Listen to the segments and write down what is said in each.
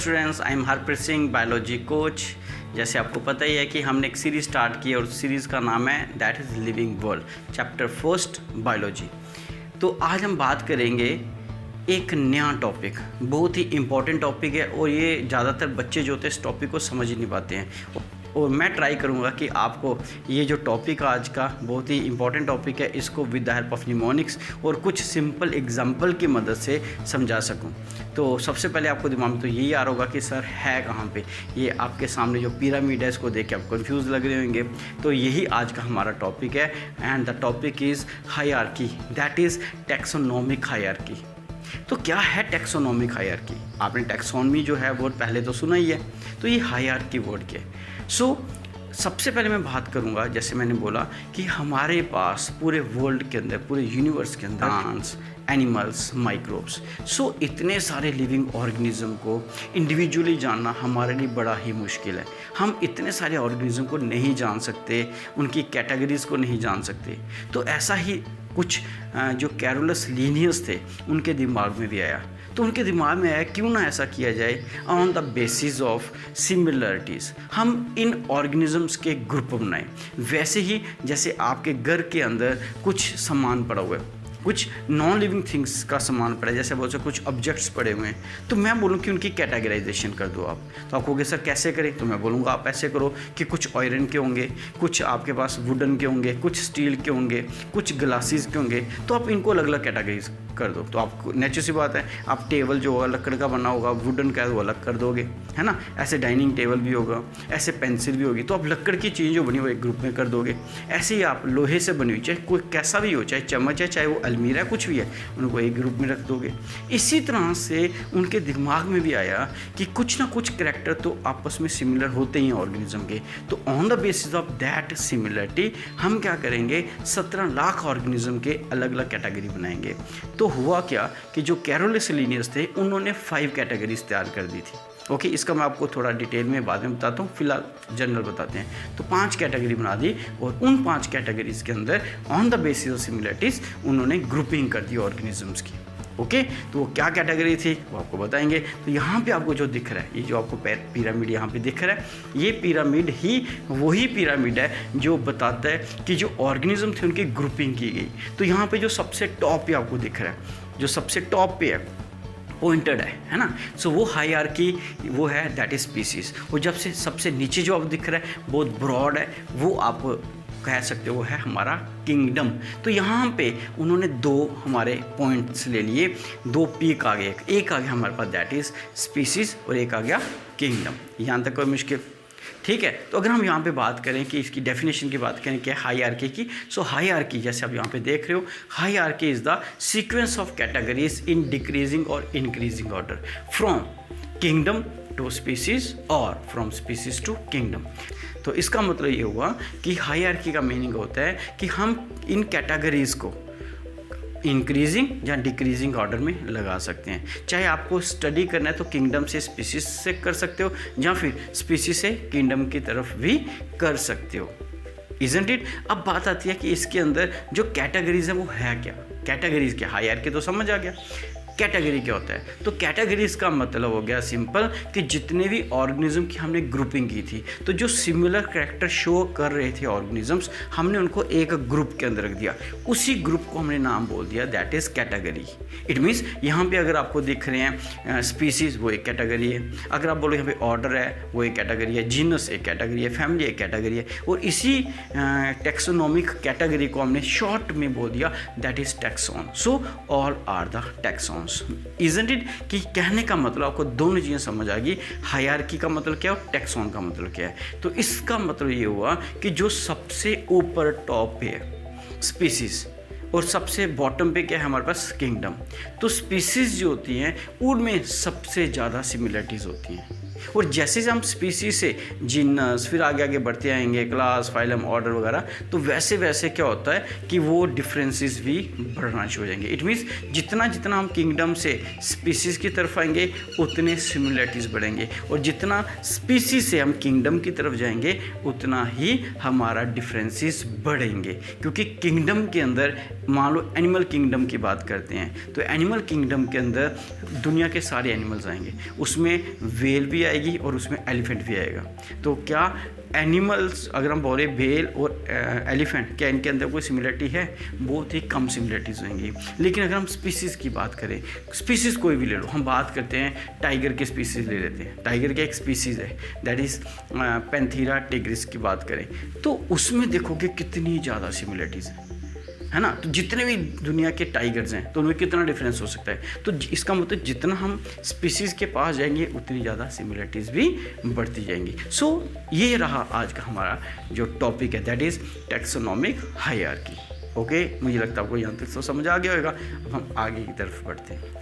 Students, I am Harpreet Singh, biology coach. जैसे आपको पता ही है कि हमने एक सीरीज़ स्टार्ट की और सीरीज़ का नाम है that is living world, chapter first biology. तो आज हम बात करेंगे एक नया टॉपिक, बहुत ही इम्पॉर्टेंट टॉपिक है और ये ज़्यादातर बच्चे जो होते हैं इस टॉपिक को समझ ही नहीं पाते हैं और मैं ट्राई करूँगा कि आपको ये जो टॉपिक आज का बहुत ही इम्पॉर्टेंट टॉपिक है इसको with the help of mnemonics और कुछ सिंपल एग्जांपल की मदद से समझा सकूं। तो सबसे पहले आपको दिमाग में तो यही आ रहा होगा कि सर है कहाँ पे। ये आपके सामने जो पिरामिड है इसको देख के आप कंफ्यूज लग रहे होंगे। तो यही आज का हमारा टॉपिक है and the topic is hierarchy, that is taxonomic hierarchy. तो क्या है टैक्सोनॉमिक हायरार्की? आपने टैक्सोनॉमी जो है वर्ड पहले तो सुना ही है। तो ये हायरार्की वर्ड क्या है? सबसे पहले मैं बात करूंगा, जैसे मैंने बोला कि हमारे पास पूरे वर्ल्ड के अंदर, पूरे यूनिवर्स के अंदर प्लांट्स, एनिमल्स, माइक्रोब्स, इतने सारे लिविंग ऑर्गेनिज्म को इंडिविजुअली जानना हमारे लिए बड़ा ही मुश्किल है। हम इतने सारे ऑर्गेनिज्म को नहीं जान सकते, उनकी कैटेगरीज को नहीं जान सकते। तो ऐसा ही कुछ जो कैरोलस लीनियस थे उनके दिमाग में भी आया। तो उनके दिमाग में आया क्यों ना ऐसा किया जाए on the basis of similarities, हम इन ऑर्गेनिजम्स के ग्रुप बनाएं। वैसे ही जैसे आपके घर के अंदर कुछ सामान पड़ा हुआ है, कुछ नॉन लिविंग थिंग्स का सामान पड़ा है, जैसे बहुत से कुछ ऑब्जेक्ट्स पड़े हुए हैं, तो मैं बोलूँ कि उनकी कैटेगराइजेशन कर दो आप। तो आप कहोगे सर कैसे करें? तो मैं बोलूँगा आप ऐसे करो कि कुछ आयरन के होंगे, कुछ आपके पास वुडन के होंगे, कुछ स्टील के होंगे, कुछ ग्लासेस के होंगे, तो आप इनको अलग अलग कैटेगरीज कर दो। तो आपको नेचुरल सी बात है, आप टेबल जो होगा लकड़ का बना होगा, वुडन का वो अलग कर दोगे, है ना। ऐसे डाइनिंग टेबल भी होगा, ऐसे पेंसिल भी होगी, तो आप लकड़ की चीज़ जो बनी हुई एक ग्रुप में कर दोगे। ऐसे ही आप लोहे से बनी हुई, चाहे कोई कैसा भी हो, चाहे चम्मच है, चाहे वो अलमीरा, कुछ भी है, उनको एक ग्रुप में रख दोगे। इसी तरह से उनके दिमाग में भी आया कि कुछ ना कुछ करैक्टर तो आपस में सिमिलर होते ही हैं ऑर्गेनिज्म के। तो on the basis of that similarity हम क्या करेंगे, 17 लाख ऑर्गेनिज्म के अलग अलग कैटेगरी बनाएंगे। तो हुआ क्या कि जो कैरोलस लीनियस थे उन्होंने 5 कैटेगरीज तैयार कर दी थी। ओके, इसका मैं आपको थोड़ा डिटेल में बाद में बताता हूँ, फिलहाल जनरल बताते हैं। तो 5 कैटेगरी बना दी और उन 5 कैटेगरीज के अंदर on the basis of similarities उन्होंने ग्रुपिंग कर दी ऑर्गेनिजम्स की। ओके, तो वो क्या कैटेगरी थी वो आपको बताएंगे। तो यहाँ पे आपको जो दिख रहा है, ये जो आपको पिरामिड यहाँ पे दिख रहा है, ये पिरामिड ही वही पिरामिड है जो बताता है कि जो ऑर्गेनिज्म थे उनकी ग्रुपिंग की गई। तो यहाँ पे जो सबसे टॉप पे आपको दिख रहा है, जो सबसे टॉप पे है पॉइंटेड है ना। सो वो हायरार्की वो है दैट इज स्पीसीज। और जब से सबसे नीचे जो आपको दिख रहा है बहुत ब्रॉड है, वो आप कह सकते हो वो है हमारा किंगडम। तो यहाँ पे उन्होंने 2 हमारे पॉइंट्स ले लिए, 2 पीक आ गए, एक आ गया हमारे पास दैट इज स्पीसीज और एक आ गया किंगडम। यहाँ तक कोई मुश्किल? ठीक है। तो अगर हम यहाँ पे बात करें कि इसकी डेफिनेशन की बात करें क्या हायरार्की की, हायरार्की जैसे आप यहाँ पे देख रहे हो, hierarchy is the sequence of categories in decreasing और increasing order from kingdom to species और फ्रॉम स्पीसीज टू किंगडम। तो इसका मतलब ये हुआ कि हायरार्की का मीनिंग होता है कि हम इन कैटेगरीज को इंक्रीजिंग या डिक्रीजिंग ऑर्डर में लगा सकते हैं। चाहे आपको स्टडी करना है तो किंगडम से स्पीसीज से कर सकते हो या फिर स्पीसीज से किंगडम की तरफ भी कर सकते हो। Isn't it? अब बात आती है कि इसके अंदर जो कैटेगरीज है वो है क्या। कैटेगरीज क्या? हायरार्की तो समझ आ गया, कैटेगरी क्या होता है? तो कैटेगरीज का मतलब हो गया सिंपल कि जितने भी ऑर्गेनिज्म की हमने ग्रुपिंग की थी, तो जो सिमिलर कैरेक्टर शो कर रहे थे ऑर्गेनिजम्स, हमने उनको एक ग्रुप के अंदर रख दिया। उसी ग्रुप को हमने नाम बोल दिया that is category. It means यहाँ पे अगर आपको दिख रहे हैं स्पीसीज, वो एक कैटेगरी है। अगर आप बोलो यहाँ पे ऑर्डर है, वो एक कैटेगरी है। जीनस एक कैटेगरी है, फैमिली एक कैटेगरी है। और इसी टैक्सोनॉमिक कैटेगरी को हमने शॉर्ट में बोल दिया that is taxon. So all are the taxon. Isn't it? कि कहने का मतलब आपको दोनों चीज़ें समझ आ गई, हायरार्की का मतलब क्या है और टैक्सॉन का मतलब क्या है। तो इसका मतलब ये हुआ कि जो सबसे ऊपर टॉप पे है स्पीसीज और सबसे बॉटम पे क्या है हमारे पास किंगडम। तो स्पीसीज जो होती हैं उनमें सबसे ज़्यादा सिमिलरिटीज़ होती हैं। और जैसे जैसे हम स्पीसीज से जीनस फिर आगे आगे बढ़ते आएंगे, क्लास, फाइलम, ऑर्डर वगैरह, तो वैसे वैसे क्या होता है कि वो डिफरेंसेस भी बढ़ना शुरू हो जाएंगे। इट मीन्स जितना जितना हम किंगडम से स्पीसीज की तरफ आएंगे उतने सिमिलरिटीज़ बढ़ेंगे, और जितना स्पीसीज से हम किंगडम की तरफ जाएंगे उतना ही हमारा डिफरेंसेस बढ़ेंगे। क्योंकि किंगडम के अंदर, मान लो एनिमल किंगडम की बात करते हैं, तो एनिमल किंगडम के अंदर दुनिया के सारे एनिमल्स आएंगे, उसमें वेल भी आएगी और उसमें एलिफेंट भी आएगा। तो क्या एनिमल्स, अगर हम बोले वेल और एलिफेंट, क्या इनके अंदर कोई सिमिलरिटी है? बहुत ही कम सिमिलरिटीज़ होंगी। लेकिन अगर हम स्पीसीज़ की बात करें, स्पीसीज़ कोई भी ले लो, हम बात करते हैं टाइगर के स्पीसीज़ ले लेते हैं। टाइगर का एक स्पीसीज़ है, दैट इज़ पैंथेरा टिग्रिस की बात करें, तो उसमें देखोगे कितनी ज़्यादा सिमिलरिटीज़ है ना। तो जितने भी दुनिया के टाइगर्स हैं तो उनमें कितना डिफरेंस हो सकता है। तो इसका मतलब जितना हम स्पीसीज़ के पास जाएंगे उतनी ज़्यादा सिमिलरिटीज़ भी बढ़ती जाएंगी। सो ये रहा आज का हमारा जो टॉपिक है, that is taxonomic hierarchy. Okay, मुझे लगता है आपको यहाँ तक तो समझ आ गया होगा। अब हम आगे की तरफ बढ़ते हैं।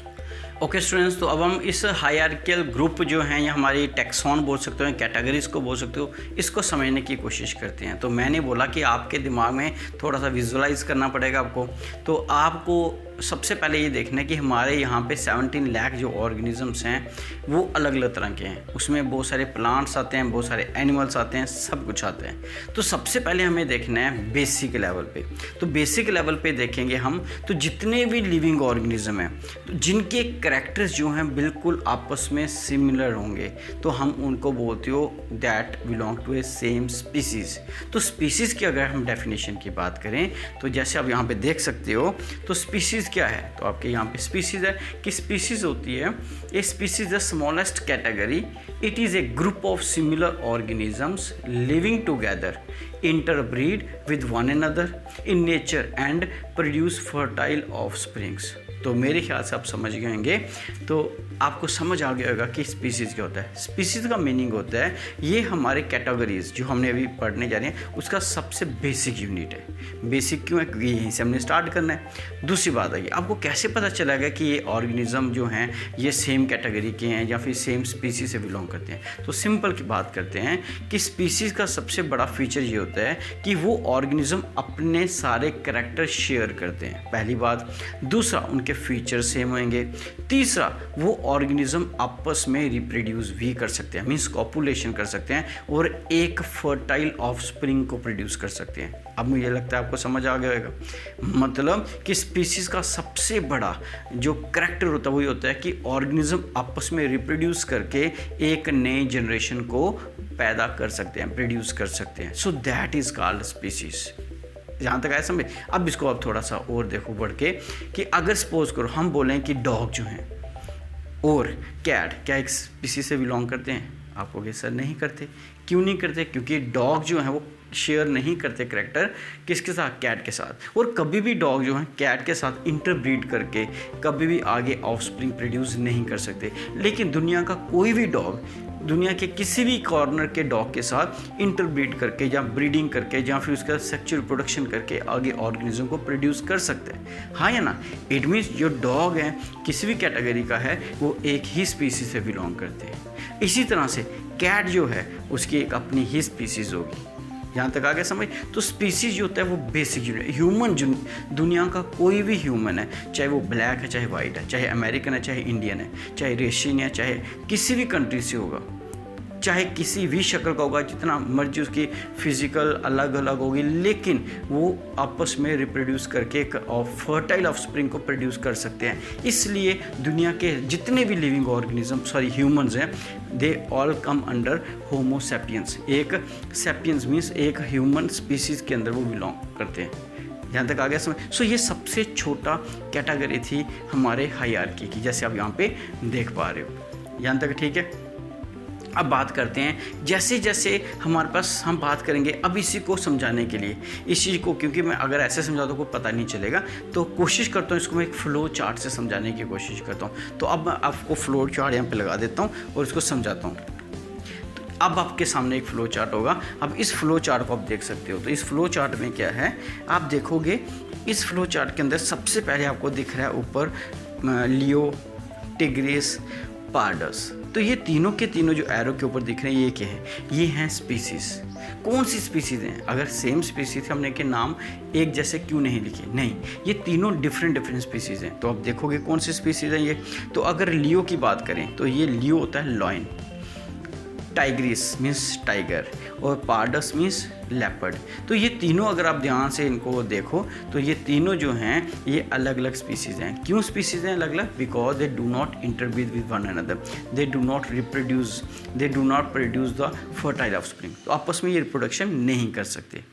ओके स्टूडेंट्स, तो अब हम इस हायरार्कियल ग्रुप जो हैं या हमारी टैक्सॉन बोल सकते हो, कैटेगरीज को बोल सकते हो, इसको समझने की कोशिश करते हैं। तो मैंने बोला कि आपके दिमाग में थोड़ा सा विजुअलाइज करना पड़ेगा आपको। तो आपको सबसे पहले ये देखना है कि हमारे यहाँ पे 17 लाख जो ऑर्गेनिजम्स हैं वो अलग अलग तरह के हैं। उसमें बहुत सारे प्लांट्स आते हैं, बहुत सारे एनिमल्स आते हैं, सब कुछ आते हैं। तो सबसे पहले हमें देखना है बेसिक लेवल पे। तो बेसिक लेवल पे देखेंगे हम, तो जितने भी लिविंग ऑर्गेनिज्म हैं तो जिनके कैरेक्टर्स जो हैं बिल्कुल आपस में सिमिलर होंगे, तो हम उनको बोलते हो that belong to a same species. तो स्पीसीज़ की अगर हम डेफिनेशन की बात करें, तो जैसे आप यहाँ पे देख सकते हो, तो स्पीसीज़ क्या है, तो आपके यहाँ पे स्पीसीज़ है कि स्पीसीज़ होती है, a species the smallest category, it is a group of similar organisms living together, interbreed with one another in nature and produce fertile offsprings। तो मेरे ख्याल से आप समझ गए होंगे, तो आपको समझ आ गया होगा कि स्पीसीज़ क्या होता है। स्पीसीज़ का मीनिंग होता है ये हमारे कैटेगरीज जो हमने अभी पढ़ने जा रहे हैं उसका सबसे बेसिक यूनिट है। बेसिक क्यों है? क्योंकि यहीं से हमने स्टार्ट करना है। दूसरी बात है, आपको कैसे पता चलेगा कि ये ऑर्गेनिज्म जो हैं ये सेम कैटेगरी के हैं या फिर सेम स्पीसीज से बिलोंग करते हैं? तो सिंपल की बात करते हैं कि स्पीसीज़ का सबसे बड़ा फीचर ये होता है कि वो ऑर्गेनिज्म अपने सारे करैक्टर शेयर करते हैं, पहली बात। दूसरा, उनके फीचर सेम होंगे। तीसरा, वो ऑर्गेनिज्म आपस में रिप्रोड्यूस भी कर सकते हैं, मीन्स कॉपुलेशन कर सकते हैं और एक फर्टाइल ऑफस्प्रिंग को प्रोड्यूस कर सकते हैं। अब मुझे लगता है आपको समझ आ गया होगा। मतलब कि स्पीसीज़ का सबसे बड़ा जो करैक्टर होता है वही होता है कि ऑर्गेनिज्म आपस में रिप्रोड्यूस करके एक नए जनरेशन को पैदा कर सकते हैं, प्रोड्यूस कर सकते हैं। So that is called species. जहाँ तक आया समझ। अब इसको आप थोड़ा सा और देखो बढ़ के कि अगर सपोज करो हम बोलें कि डॉग जो हैं और कैट क्या एक स्पीसीज से बिलोंग करते हैं? आप कहोगे सर नहीं करते। क्यों नहीं करते? क्योंकि डॉग जो है वो शेयर नहीं करते करैक्टर किसके साथ? कैट के साथ। और कभी भी डॉग जो है कैट के साथ इंटरब्रीड करके कभी भी आगे ऑफस्प्रिंग प्रोड्यूस नहीं कर सकते। लेकिन दुनिया का कोई भी डॉग दुनिया के किसी भी कॉर्नर के डॉग के साथ इंटरब्रीड करके या ब्रीडिंग करके या फिर उसका सेक्सुअल प्रोडक्शन करके आगे ऑर्गेनिज्म को प्रोड्यूस कर सकते हैं। हाँ या ना? इट मीन्स जो डॉग है किसी भी कैटेगरी का है वो एक ही स्पीसीज से बिलोंग करते हैं। इसी तरह से कैट जो है उसकी एक अपनी ही स्पीसीज होगी। यहाँ तक आ गया समझ। तो स्पीसीज जो होता है वो बेसिक यूनिट। ह्यूमन जो दुनिया का कोई भी ह्यूमन है, चाहे वो ब्लैक है, चाहे वाइट है, चाहे अमेरिकन है, चाहे इंडियन है, चाहे रेशियन है, चाहे किसी भी कंट्री से होगा, चाहे किसी भी शक्ल का होगा, जितना मर्जी उसकी फिजिकल अलग अलग होगी, लेकिन वो आपस में रिप्रोड्यूस करके एक फर्टाइल ऑफस्प्रिंग को प्रोड्यूस कर सकते हैं। इसलिए दुनिया के जितने भी लिविंग ऑर्गेनिज्म ह्यूमंस हैं, they all come under Homo sapiens. एक सैपियंस मीन्स एक ह्यूमन स्पीसीज के अंदर वो बिलोंग करते हैं। यहाँ तक आ गया समझ। सो ये सबसे छोटा कैटेगरी थी हमारे हायरार्की की, जैसे आप यहाँ पे देख पा रहे हो। यहाँ तक ठीक है। अब बात करते हैं जैसे जैसे हमारे पास हम बात करेंगे अब इसी को समझाने के लिए इस चीज़ को, क्योंकि मैं अगर ऐसे समझाता हूँ कोई पता नहीं चलेगा, तो कोशिश करता हूँ इसको मैं एक फ्लो चार्ट से समझाने की कोशिश करता हूँ। तो अब मैं आपको फ्लो चार्ट यहाँ पे लगा देता हूँ और इसको समझाता हूँ। तो अब आपके सामने एक फ्लो चार्ट होगा। अब इस फ्लो चार्ट को आप देख सकते हो। तो इस फ्लो चार्ट में क्या है आप देखोगे, इस फ्लो चार्ट के अंदर सबसे पहले आपको दिख रहा है ऊपर लियो टिग्रिस पार्डस। तो ये तीनों के तीनों जो एरो के ऊपर दिख रहे हैं ये क्या है, ये हैं स्पीसीज। कौन सी स्पीसीज हैं? अगर सेम स्पीसीज थे हमने के नाम एक जैसे क्यों नहीं लिखे? नहीं, ये तीनों डिफरेंट स्पीसीज हैं। तो आप देखोगे कौन सी स्पीसीज हैं ये। तो अगर लियो की बात करें तो ये लियो होता है लॉयन, टाइग्रिस मीन्स टाइगर, और पार्डस मीन्स लेपर्ड। तो ये तीनों अगर आप ध्यान से इनको देखो तो ये तीनों जो हैं ये अलग अलग स्पीसीज हैं। क्यों स्पीसीज हैं अलग अलग? Because they do not interbreed with one another, they do not reproduce, they do not produce the fertile offspring. तो आपस में ये रिप्रोडक्शन नहीं कर सकते,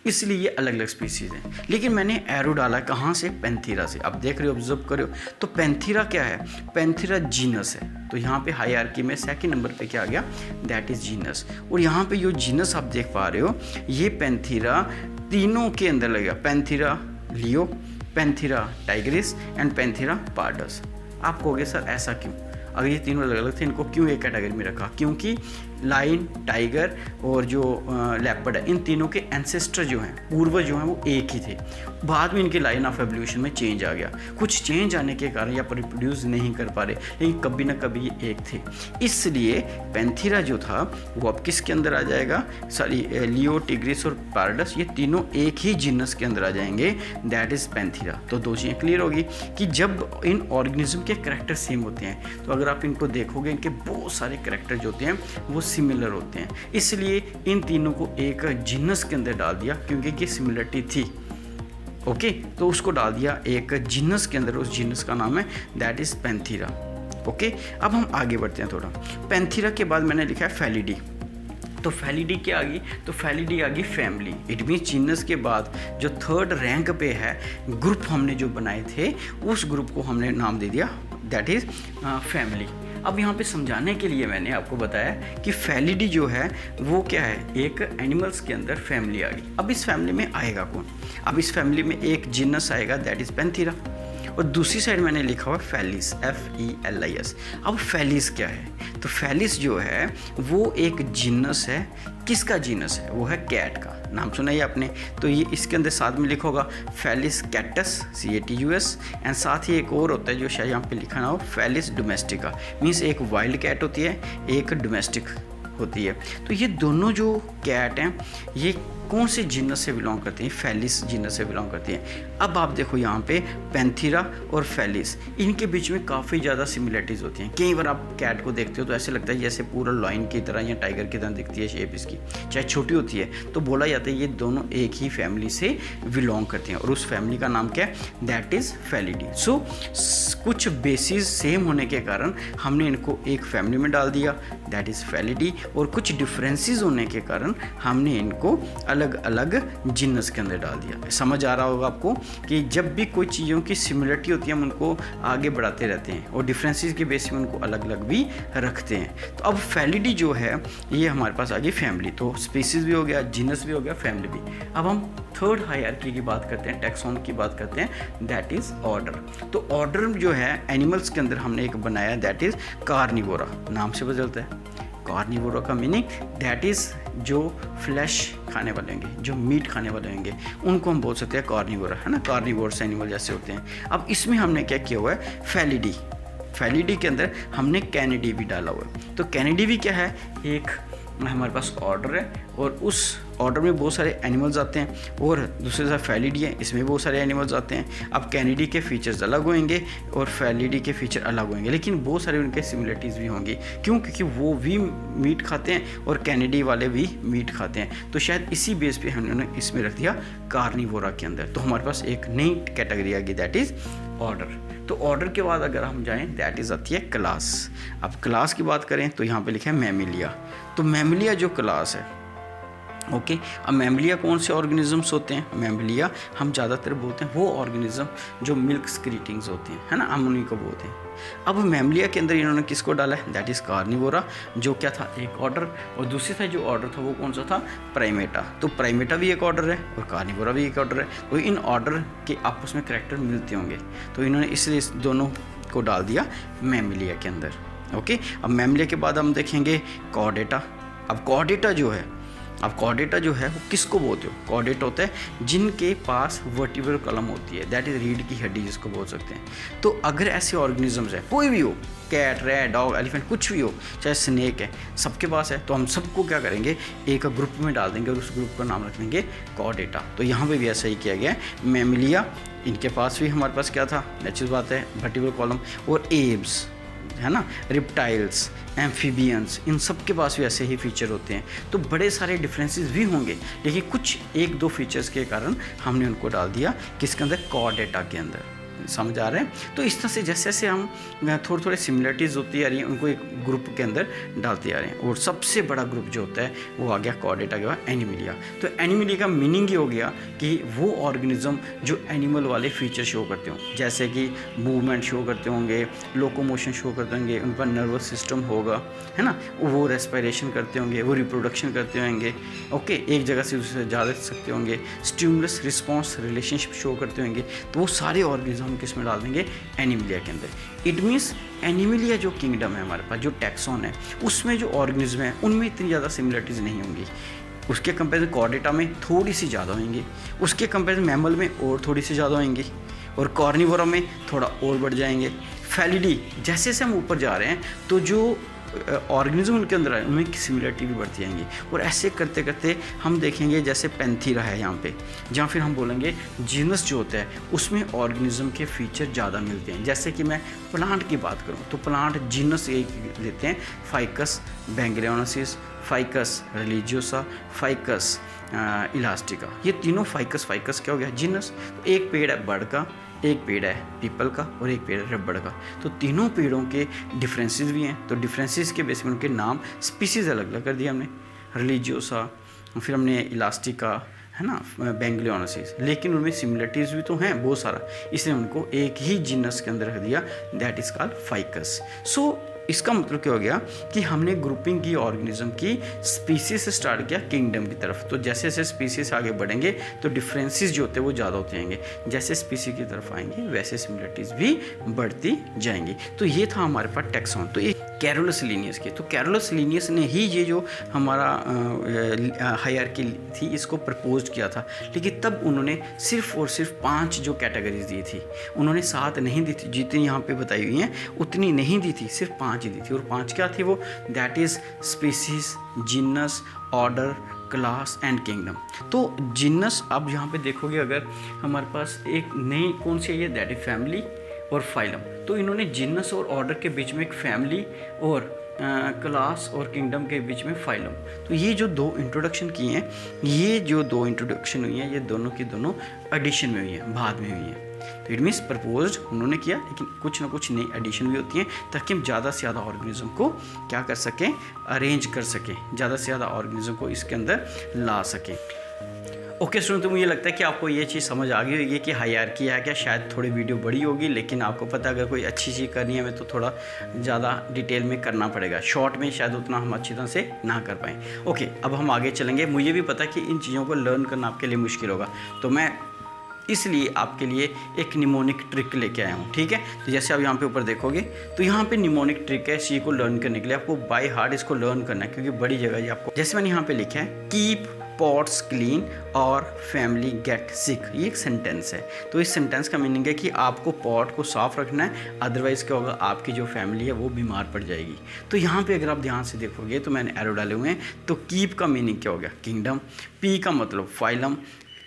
इसलिए ये अलग अलग स्पीसीज हैं। लेकिन मैंने एरो डाला कहाँ से? पैंथेरा से। आप देख रहे हो, ऑब्जर्व करो। तो पैंथेरा क्या है? पैंथेरा जीनस है। तो यहाँ पे हायरार्की में सेकंड नंबर पे क्या आ गया? That is genus. और यहाँ पे जो जीनस आप देख पा रहे हो ये पैंथेरा तीनों के अंदर लगेगा। Panthera leo, Panthera Tigris and Panthera pardus. आप कहोगे सर ऐसा क्यों? अगर ये तीनों अलग अलग थे इनको क्यों एक कैटेगरी में रखा? क्योंकि लाइन, टाइगर और जो लेपर्ड है, इन तीनों के एंसेस्टर जो हैं, पूर्वज जो हैं वो एक ही थे। बाद में इनके लाइन ऑफ एवोल्यूशन में चेंज आ गया। कुछ चेंज आने के कारण या रिप्रोड्यूस नहीं कर पा रहे, लेकिन कभी ना कभी ये एक थे। इसलिए पैंथेरा जो था वो अब किसके अंदर आ जाएगा? सॉरी, लियो, टिग्रिस और पार्डस, ये तीनों एक ही जीनस के अंदर आ जाएंगे, दैट इज़ पैंथेरा। तो दो चीज़ें क्लियर होगी कि जब इन ऑर्गेनिज्म के करैक्टर सेम होते हैं तो अगर आप इनको देखोगे इनके बहुत सारे करैक्टर जो होते हैं वो सिमिलर होते हैं। इसलिए इन तीनों को एक जीनस के अंदर डाल दिया क्योंकि ये सिमिलरिटी थी। ओके, तो उसको डाल दिया एक जीनस के अंदर, उस जीनस का नाम है दैट इज पैंथेरा। ओके, अब हम आगे बढ़ते हैं थोड़ा। पैंथेरा के बाद मैंने लिखा है फेलिडी। तो फेलिडी क्या आ गई? तो फेलिडी आ गई फैमिली। इट मीन्स जीनस के बाद जो थर्ड रैंक पे है ग्रुप हमने जो बनाए थे उस ग्रुप को हमने नाम दे दिया दैट इज फैमिली। अब यहाँ पे समझाने के लिए मैंने आपको बताया कि फेलिडी जो है वो क्या है, एक एनिमल्स के अंदर फैमिली आ गई। अब इस फैमिली में आएगा कौन? अब इस फैमिली में एक जीनस आएगा दैट इज पैंथेरा, और दूसरी साइड मैंने लिखा हुआ फेलिस, FELIS। अब फेलिस क्या है? तो फेलिस जो है वो एक जीनस है। किसका जीनस है? वो है कैट का। नाम सुना है आपने? तो ये इसके अंदर साथ में लिखा होगा फेलिस कैटस, CATUS, एंड साथ ही एक और होता है जो शायद यहाँ पे लिखा ना हो, फेलिस डोमेस्टिका। मीन्स एक वाइल्ड कैट होती है, एक डोमेस्टिक होती है। तो ये दोनों जो कैट हैं ये कौन से जीनस से बिलोंग करती हैं? फेलिस जीनस से बिलोंग करती हैं। अब आप देखो यहाँ पे पैंथेरा और फेलिस, इनके बीच में काफ़ी ज़्यादा सिमिलरिटीज़ होती हैं। कई बार आप कैट को देखते हो तो ऐसे लगता है जैसे पूरा लॉयन की तरह या टाइगर की तरह दिखती है शेप इसकी, चाहे छोटी होती है। तो बोला जाता है ये दोनों एक ही फैमिली से बिलोंग करती हैं और उस फैमिली का नाम क्या है? That is Felidae. सो कुछ बेसिस सेम होने के कारण हमने इनको एक फैमिली में डाल दिया दैट इज़ फेलिडी, और कुछ डिफरेंसेस होने के कारण हमने इनको अलग अलग जीनस के अंदर डाल दिया। समझ आ रहा होगा आपको कि जब भी कोई चीज़ों की सिमिलरिटी होती है हम उनको आगे बढ़ाते रहते हैं और डिफरेंसेस के बेस में उनको अलग अलग भी रखते हैं। तो अब फेलिडी जो है ये हमारे पास आ गई फैमिली। तो स्पीसीज भी हो गया, जीनस भी हो गया, फैमिली भी। अब हम थर्ड हायरार्की की बात करते हैं, टैक्सोन की बात करते हैं, दैट इज़ ऑर्डर। तो ऑर्डर जो है एनिमल्स के अंदर हमने एक बनाया दैट इज़ कार्निवोरा। नाम से बदलता है। कार्निवोरा का मीनिंग दैट इज़ जो फ्लैश खाने वाले होंगे, जो मीट खाने वाले होंगे, उनको हम बोल सकते हैं कार्निवोरा, है ना। कार्निवोर्स एनिमल जैसे होते हैं। अब इसमें हमने क्या किया हुआ है? फेलिडी। फेलिडी के अंदर हमने कैनिडी भी डाला हुआ है। तो कैनिडी भी क्या है? एक हमारे पास ऑर्डर है और उस ऑर्डर में बहुत सारे एनिमल्स आते हैं, और दूसरे साथ फेलिडी है, इसमें बहुत सारे एनिमल्स आते हैं। अब कैनिडी के फीचर्स अलग होंगे और फेलिडी के फीचर अलग होंगे, लेकिन बहुत सारे उनके सिमिलरिटीज़ भी होंगी। क्यों? क्योंकि वो भी मीट खाते हैं और कैनिडी वाले भी मीट खाते हैं। तो शायद इसी बेस पे हमने इसमें रख दिया कार्निवोरा के अंदर। तो हमारे पास एक नई कैटेगरी आ गई दैट इज़ ऑर्डर। तो ऑर्डर के बाद अगर हम जाएँ दैट इज़ आती है क्लास। अब क्लास की बात करें तो यहाँ पे लिखा है मैमिलिया। तो मैमिलिया जो क्लास है, ओके। अब मैमिलिया कौन से ऑर्गेनिजम्स होते हैं? मैमिलिया हम ज़्यादातर बोलते हैं वो ऑर्गेनिज्म जो मिल्क स्क्रीटिंग्स होते हैं, है ना, हम उन्हीं को बोलते हैं। अब मैमिलिया के अंदर इन्होंने किसको डाला है? दैट इज़ कार्निवोरा, जो क्या था? एक ऑर्डर। और दूसरी साइड जो ऑर्डर था वो कौन सा था? प्राइमेटा। तो प्राइमेटा भी एक ऑर्डर है और कार्निवोरा भी एक ऑर्डर है। तो इन ऑर्डर के आपस में करैक्टर मिलते होंगे, तो इन्होंने इसलिए इस दोनों को डाल दिया मैमिलिया के अंदर। ओके, अब मैमिलिया के बाद हम देखेंगे कॉर्डेटा। अब कॉर्डेटा जो है अब कॉर्डेटा जो है वो किसको बोलते हो? कॉर्डेटा होता है जिनके पास वर्टिब्रल कॉलम होती है, दैट इज़ रीढ़ की हड्डी जिसको बोल सकते हैं। तो अगर ऐसे ऑर्गेनिजम्स है, कोई भी हो, कैट, रैट, डॉग, एलिफेंट, कुछ भी हो, चाहे स्नेक है, सबके पास है, तो हम सबको क्या करेंगे, एक ग्रुप में डाल देंगे और उस ग्रुप का नाम रख देंगे कॉर्डेटा। तो यहाँ पे भी ऐसा ही किया गया है। मैमिलिया, इनके पास भी हमारे पास क्या था, नेचुरल बात है, वर्टिब्रल कॉलम। और एब्स है ना, रिप्टाइल्स, एम्फीबियंस, इन सब के पास भी ऐसे ही फीचर होते हैं। तो बड़े सारे डिफरेंसेस भी होंगे, लेकिन कुछ एक दो फीचर्स के कारण हमने उनको डाल दिया किसके अंदर, कॉर्डेटा के अंदर। समझ आ रहे हैं? तो इस तरह से जैसे जैसे हम थोड़े थोड़े सिमिलरिटीज़ होती आ रही हैं, उनको एक ग्रुप के अंदर डालते आ रहे हैं। और सबसे बड़ा ग्रुप जो होता है वो आ गया कॉर्डेटा के बाद एनिमिलिया। तो एनिमिलिया का मीनिंग ये हो गया कि वो ऑर्गेनिज्म जो एनिमल वाले फीचर शो करते हों, जैसे कि मूवमेंट शो करते होंगे, लोकोमोशन शो करते होंगे, उन पर नर्वस सिस्टम होगा, है ना, वो रेस्पिरेशन करते होंगे, वो रिप्रोडक्शन करते होंगे, ओके, एक जगह से दूसरे जा सकते होंगे, स्टिमुलस रिस्पॉन्स रिलेशनशिप शो करते होंगे। तो वो सारे ऑर्गेनिज्म हम किस में डाल देंगे, एनिमिलिया के अंदर। इट मीन्स एनिमिलिया जो किंगडम है हमारे पास, जो टैक्सॉन है, उसमें जो ऑर्गेनिज्म है उनमें इतनी ज़्यादा सिमिलरिटीज़ नहीं होंगी। उसके कंपेरिजन कॉर्डेटा में थोड़ी सी ज़्यादा होंगी, उसके कंपेरिजन मैमल में और थोड़ी सी ज़्यादा होंगी, और कॉर्निवोरा में थोड़ा और बढ़ जाएंगे। फैलिडी, जैसे जैसे हम ऊपर जा रहे हैं तो जो ऑर्गेनिज्म उनके अंदर है उनमें सिमिलरिटी भी बढ़ती जाएंगी। और ऐसे करते करते हम देखेंगे जैसे पैंथीरा है यहाँ पे, जहाँ फिर हम बोलेंगे जीनस जो होता है उसमें ऑर्गेनिज्म के फीचर ज़्यादा मिलते हैं। जैसे कि मैं प्लांट की बात करूँ तो प्लांट जीनस एक लेते हैं, ficus benghalensis, ficus religiosa, ficus elastica. ये तीनों फाइकस क्या हो गया, जीनस। तो एक पेड़ है बर्ड का, एक पेड़ है पीपल का और एक पेड़ है रबड़ का। तो तीनों पेड़ों के डिफरेंसेस भी हैं, तो डिफरेंसेस के बेस में उनके नाम स्पीसीज़ अलग अलग कर दिया हमने, रिलीजियोसा, फिर हमने इलास्टिका, है ना, बैंगलियोनेसिस, लेकिन उनमें सिमिलरिटीज़ भी तो हैं बहुत सारा, इसलिए उनको एक ही जीनस के अंदर रख दिया, दैट इज़ कॉल्ड फाइकस। सो इसका मतलब क्या हो गया कि हमने ग्रुपिंग की ऑर्गेनिज्म की स्पीसीज से स्टार्ट किया किंगडम की तरफ। तो जैसे जैसे स्पीसीज आगे बढ़ेंगे तो डिफरेंसेस जो होते हैं वो ज़्यादा होते जाएंगे, जैसे स्पीसी की तरफ आएंगे वैसे सिमिलरिटीज़ भी बढ़ती जाएंगी। तो ये था हमारे पास टैक्सॉन। तो ये कैरोलस लीनियस की, तो कैरोलस लीनियस ने ही ये जो हमारा हायरार्की थी इसको प्रपोज किया था, लेकिन तब उन्होंने सिर्फ और सिर्फ 5 जो कैटेगरीज दी थी, उन्होंने 7 नहीं दी थी, जितनी यहाँ पे बताई हुई हैं उतनी नहीं दी थी, सिर्फ 5 ही दी थी। और 5 क्या थी वो, that is species, genus, order, class and kingdom. तो जीनस, अब यहाँ पे देखोगे अगर हमारे पास एक नई कौन सी है, दैट इज फैमिली और फाइलम। तो इन्होंने जीनस और ऑर्डर के बीच में एक फैमिली और क्लास और किंगडम के बीच में फाइलम। तो ये जो 2 इंट्रोडक्शन किए हैं, ये जो 2 इंट्रोडक्शन हुई हैं, ये दोनों की दोनों एडिशन में हुई हैं, बाद में हुई हैं। तो इट मीन्स प्रपोज उन्होंने किया, लेकिन कुछ ना कुछ नई एडिशन भी होती हैं ताकि हम ज़्यादा से ज़्यादा ऑर्गेनिज्म को क्या कर सकें, अरेंज कर सकें, ज़्यादा से ज़्यादा ऑर्गेनिज्म को इसके अंदर ला सकें। ओके स्टूडेंट, तो मुझे लगता है कि आपको ये चीज़ समझ आ गई होगी कि हायरार्की है क्या। शायद थोड़ी वीडियो बड़ी होगी, लेकिन आपको पता है अगर कोई अच्छी चीज़ करनी है हमें तो थोड़ा ज़्यादा डिटेल में करना पड़ेगा, शॉर्ट में शायद उतना हम अच्छी तरह से ना कर पाएँ। ओके, अब हम आगे चलेंगे। मुझे भी पता है कि इन चीज़ों को लर्न करना आपके लिए मुश्किल होगा, तो मैं इसलिए आपके लिए एक निमोनिक ट्रिक लेके आया हूँ, ठीक है। तो जैसे आप यहाँ पे ऊपर देखोगे तो यहाँ पे निमोनिक ट्रिक है, सी को लर्न करने के लिए आपको बाय हार्ट इसको लर्न करना है, क्योंकि बड़ी जगह ये आपको, जैसे मैंने यहाँ पे लिखा है, कीप पॉट्स क्लीन और फैमिली गेट सिक, ये एक सेंटेंस है। तो इस सेंटेंस का मीनिंग है कि आपको पॉट को साफ रखना है, अदरवाइज़ क्या होगा, आपकी जो फैमिली है वो बीमार पड़ जाएगी। तो यहाँ पे अगर आप ध्यान से देखोगे तो मैंने एरो डाले हुए हैं। तो कीप का मीनिंग क्या हो गया, किंगडम, पी का मतलब फाइलम,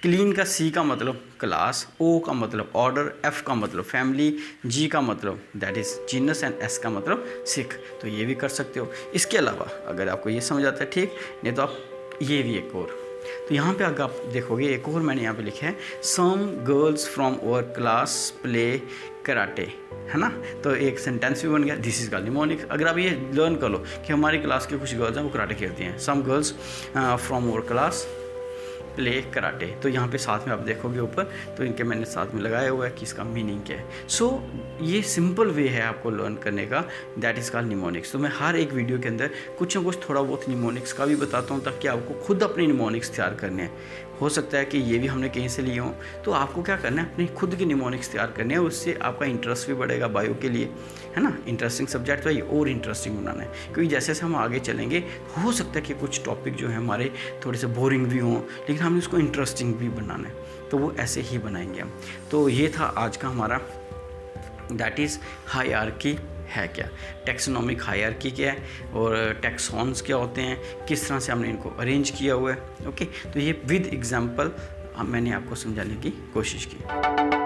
क्लीन का सी का मतलब क्लास, ओ का मतलब ऑर्डर, एफ का मतलब फैमिली, जी का मतलब that is genus and S का मतलब सिख। तो ये भी कर सकते हो। इसके अलावा अगर आपको ये समझ आता है ठीक, नहीं तो आप ये भी एक और। तो यहाँ पे अगर आप देखोगे एक और मैंने यहाँ पे लिखा है, some girls from our class play karate, है ना। तो एक सेंटेंस भी बन गया, दिस इज कॉल्ड निमोनिक। अगर आप ये लर्न कर लो कि हमारी क्लास के कुछ गर्ल्स हैं वो कराटे खेलती हैं, some girls from our class play karate. तो यहाँ पे साथ में आप देखोगे ऊपर, तो इनके मैंने साथ में लगाया हुआ है कि इसका मीनिंग क्या है। सो ये सिंपल वे है आपको लर्न करने का, दैट इज़ कॉल्ड निमोनिक्स। तो मैं हर एक वीडियो के अंदर कुछ ना कुछ थोड़ा बहुत निमोनिक्स का भी बताता हूँ, ताकि आपको खुद अपनी निमोनिक्स तैयार करने हैं। हो सकता है कि ये भी हमने कहीं से लिए हों। तो आपको क्या करना है, अपनी खुद की निमोनिक्स तैयार करनी है, उससे आपका इंटरेस्ट भी बढ़ेगा बायो के लिए, है ना। इंटरेस्टिंग सब्जेक्ट तो ये और इंटरेस्टिंग बनाना है, क्योंकि जैसे जैसे हम आगे चलेंगे हो सकता है कि कुछ टॉपिक जो है हमारे थोड़े से बोरिंग भी हों, लेकिन हमें उसको इंटरेस्टिंग भी बनाना है, तो वो ऐसे ही बनाएंगे हम। तो ये था आज का हमारा, दैट इज़ हायरार्की है क्या, टैक्सोनॉमिक हायरार्की क्या है और टैक्सॉन्स क्या होते हैं, किस तरह से हमने इनको अरेंज किया हुआ है। ओके, तो ये विद एग्जांपल मैंने आपको समझाने की कोशिश की।